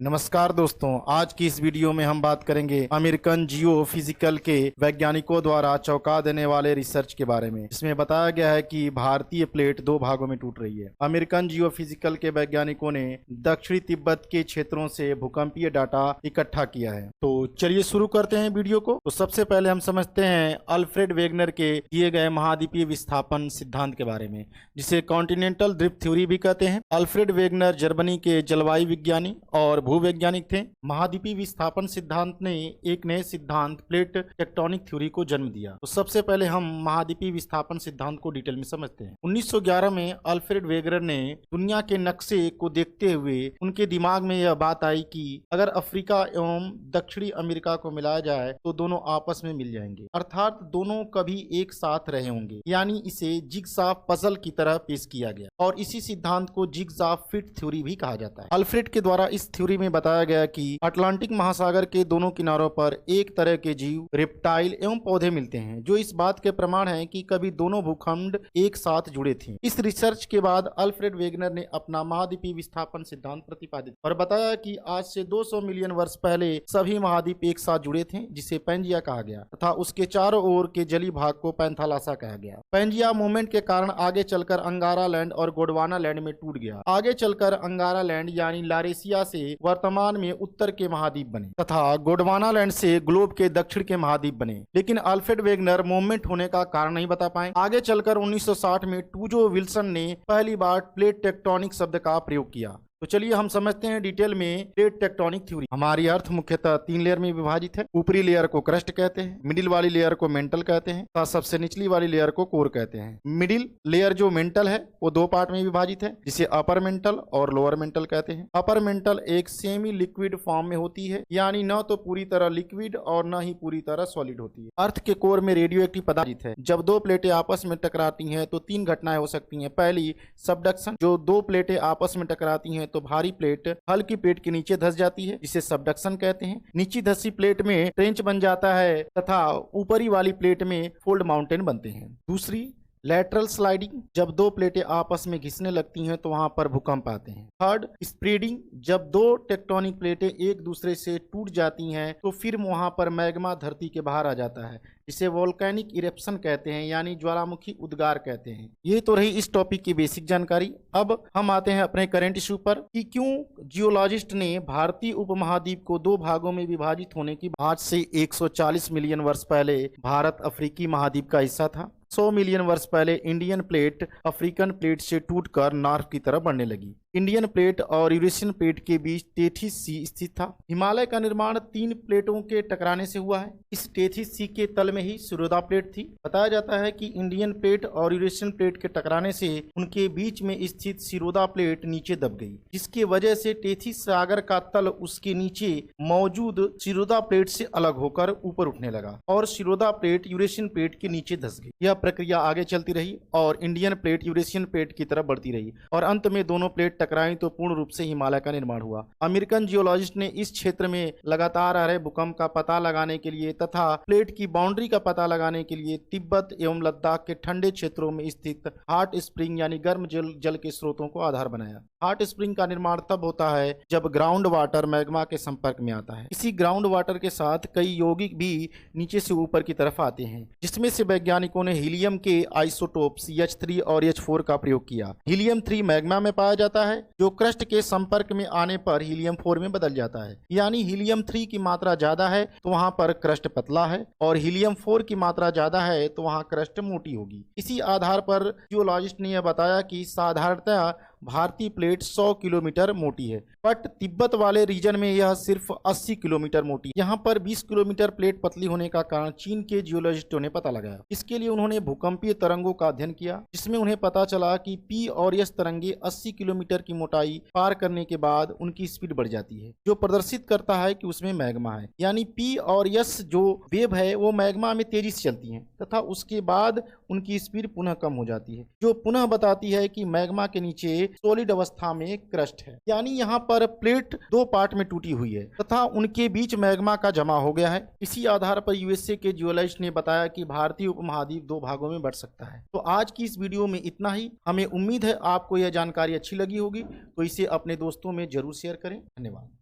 नमस्कार दोस्तों, आज की इस वीडियो में हम बात करेंगे अमेरिकन जियोफिजिकल के वैज्ञानिकों द्वारा चौंका देने वाले रिसर्च के बारे में। इसमें बताया गया है कि भारतीय प्लेट दो भागों में टूट रही है। अमेरिकन जियोफिजिकल के वैज्ञानिकों ने दक्षिणी तिब्बत के क्षेत्रों से भूकंपीय डाटा इकट्ठा किया है। तो चलिए शुरू करते हैं वीडियो को। तो सबसे पहले हम समझते हैं अल्फ्रेड वेगनर के दिए गए महाद्वीपीय विस्थापन सिद्धांत के बारे में, जिसे कॉन्टिनेंटल ड्रिफ्ट थ्योरी भी कहते हैं। अल्फ्रेड वेगनर जर्मनी के जलवायु विज्ञानी और भूवैज्ञानिक थे। महाद्वीपीय विस्थापन सिद्धांत ने एक नए सिद्धांत प्लेट टेक्टोनिक थ्योरी को जन्म दिया। तो सबसे पहले हम महाद्वीपीय विस्थापन सिद्धांत को डिटेल में समझते हैं। 1911 में अल्फ्रेड वेगनर ने दुनिया के नक्शे को देखते हुए उनके दिमाग में यह बात आई कि अगर अफ्रीका एवं दक्षिणी अमेरिका को मिलाया जाए तो दोनों आपस में मिल जाएंगे, अर्थात दोनों कभी एक साथ रहे होंगे। यानी इसे जिगसॉ पजल की तरह पेश किया गया और इसी सिद्धांत को जिगसॉ फिट थ्योरी भी कहा जाता है। अल्फ्रेड के द्वारा इस थ्योरी में बताया गया कि अटलांटिक महासागर के दोनों किनारों पर एक तरह के जीव, रेप्टाइल एवं पौधे मिलते हैं, जो इस बात के प्रमाण हैं कि कभी दोनों भूखंड एक साथ जुड़े थे। इस रिसर्च के बाद अल्फ्रेड वेगनर ने अपना महाद्वीपीय विस्थापन सिद्धांत प्रतिपादित और बताया कि आज से 200 मिलियन वर्ष पहले सभी महाद्वीप एक साथ जुड़े थे, जिसे पैंजिया कहा गया तथा उसके चारों ओर के जली भाग को पैंथालासा कहा गया। पैंजिया मूवमेंट के कारण आगे चलकर अंगारा लैंड और गोंडवाना लैंड में टूट गया। आगे चलकर अंगारा लैंड यानी लारेशिया से वर्तमान में उत्तर के महाद्वीप बने तथा गोंडवाना लैंड से ग्लोब के दक्षिण के महाद्वीप बने। लेकिन अल्फ्रेड वेगनर मूवमेंट होने का कारण नहीं बता पाए। आगे चलकर 1960 में टूजो विल्सन ने पहली बार प्लेट टेक्टोनिक शब्द का प्रयोग किया। तो चलिए हम समझते हैं डिटेल में प्लेट टेक्टोनिक थ्योरी। हमारी अर्थ मुख्यतः 3 लेयर में विभाजित है। ऊपरी लेयर को क्रस्ट कहते हैं, मिडिल वाली लेयर को मेंटल कहते हैं तथा सबसे निचली वाली लेयर को कोर कहते हैं। मिडिल लेयर जो मेंटल है वो 2 पार्ट में विभाजित है, जिसे अपर मेंटल और लोअर मेंटल कहते हैं। अपर मेंटल एक सेमी लिक्विड फॉर्म में होती है, यानी न तो पूरी तरह लिक्विड और न ही पूरी तरह सॉलिड होती है। अर्थ के कोर में रेडियो एक्टिव पदार्थ है। जब 2 प्लेटें आपस में टकराती हैं तो 3 घटनाएं हो सकती हैं। पहली, सबडक्शन। जो 2 प्लेटें आपस में टकराती हैं तो भारी प्लेट हल्की प्लेट के नीचे धंस जाती है, जिसे सबडक्शन कहते हैं। नीचे धंसी प्लेट में ट्रेंच बन जाता है तथा ऊपरी वाली प्लेट में फोल्ड माउंटेन बनते हैं। दूसरी, लैटरल स्लाइडिंग। जब 2 प्लेटें आपस में घिसने लगती हैं तो वहां पर भूकंप आते हैं। Third, spreading. जब 2 टेक्टोनिक प्लेटें एक दूसरे से टूट जाती हैं तो फिर वहां पर मैग्मा धरती के बाहर आ जाता है, जिसे वोल्केनिक इरेप्शन कहते हैं, यानी ज्वालामुखी उद्गार कहते हैं। ये तो रही इस टॉपिक की बेसिक जानकारी। अब हम आते हैं अपने करंट इशू पर कि क्यों जियोलॉजिस्ट ने भारतीय उपमहाद्वीप को 2 भागों में विभाजित होने की। आज से 140 मिलियन वर्ष पहले भारत अफ्रीकी महाद्वीप का हिस्सा था। 100 मिलियन वर्ष पहले इंडियन प्लेट अफ्रीकन प्लेट से टूटकर नॉर्थ की तरफ बढ़ने लगी। इंडियन प्लेट और यूरेशियन प्लेट के बीच टेथिस सी स्थित था। हिमालय का निर्माण 3 प्लेटों के टकराने से हुआ है। इस टेथिस सी के तल में ही शिरोदा प्लेट थी। बताया जाता है कि इंडियन प्लेट और यूरेशियन प्लेट के टकराने से उनके बीच में स्थित शिरोदा प्लेट नीचे दब गई, जिसकी वजह से टेथिस सागर का तल उसके नीचे मौजूद शिरोदा प्लेट से अलग होकर ऊपर उठने लगा और शिरोदा प्लेट यूरेशियन प्लेट के नीचे धंस गई। यह प्रक्रिया आगे चलती रही और इंडियन प्लेट यूरेशियन प्लेट की तरफ बढ़ती रही और अंत में दोनों प्लेट टकराई तो पूर्ण रूप से हिमालय का निर्माण हुआ। अमेरिकन जियोलॉजिस्ट ने इस क्षेत्र में लगातार आ रहे भूकंप का पता लगाने के लिए तथा प्लेट की बाउंड्री का पता लगाने के लिए तिब्बत एवं लद्दाख के ठंडे क्षेत्रों में स्थित हॉट स्प्रिंग यानी गर्म जल के स्रोतों को आधार बनाया। हॉट स्प्रिंग का निर्माण तब होता है जब ग्राउंड वाटर मैग्मा के संपर्क में आता है। इसी ग्राउंड वाटर के साथ कई यौगिक भी नीचे से ऊपर की तरफ आते हैं, जिसमें से वैज्ञानिकों ने हीलियम के आइसोटोप्स H3 और H4 का प्रयोग किया। हीलियम 3 मैग्मा में पाया जाता है, जो क्रस्ट के संपर्क में आने पर हीलियम 4 में बदल जाता है। यानी हीलियम 3 की मात्रा ज्यादा है तो वहां पर क्रस्ट पतला है और हीलियम 4 की मात्रा ज्यादा है तो वहां क्रस्ट मोटी होगी। इसी आधार पर जियोलॉजिस्ट ने यह बताया कि साधारणतः भारतीय प्लेट 100 किलोमीटर मोटी है, बट तिब्बत वाले रीजन में यह सिर्फ 80 किलोमीटर मोटी है। यहाँ पर 20 किलोमीटर प्लेट पतली होने का कारण चीन के जियोलॉजिस्टों ने पता लगाया। इसके लिए उन्होंने भूकंपीय तरंगों का अध्ययन किया, जिसमें उन्हें पता चला कि P और S तरंगे 80 किलोमीटर की मोटाई पार करने के बाद उनकी स्पीड बढ़ जाती है, जो प्रदर्शित करता है कि उसमें मैग्मा है। यानी P और S जो वेव है वो मैग्मा में तेजी से चलती है तथा उसके बाद उनकी स्पीड पुनः कम हो जाती है, जो पुनः बताती है कि मैग्मा के नीचे सॉलिड अवस्था में क्रस्ट है। यानी यहाँ पर प्लेट 2 पार्ट में टूटी हुई है तथा उनके बीच मैग्मा का जमा हो गया है। इसी आधार पर यूएसए के जियोलॉजिस्ट ने बताया कि भारतीय उपमहाद्वीप 2 भागों में बढ़ सकता है। तो आज की इस वीडियो में इतना ही। हमें उम्मीद है आपको यह जानकारी अच्छी लगी होगी, तो इसे अपने दोस्तों में जरूर शेयर करें। धन्यवाद।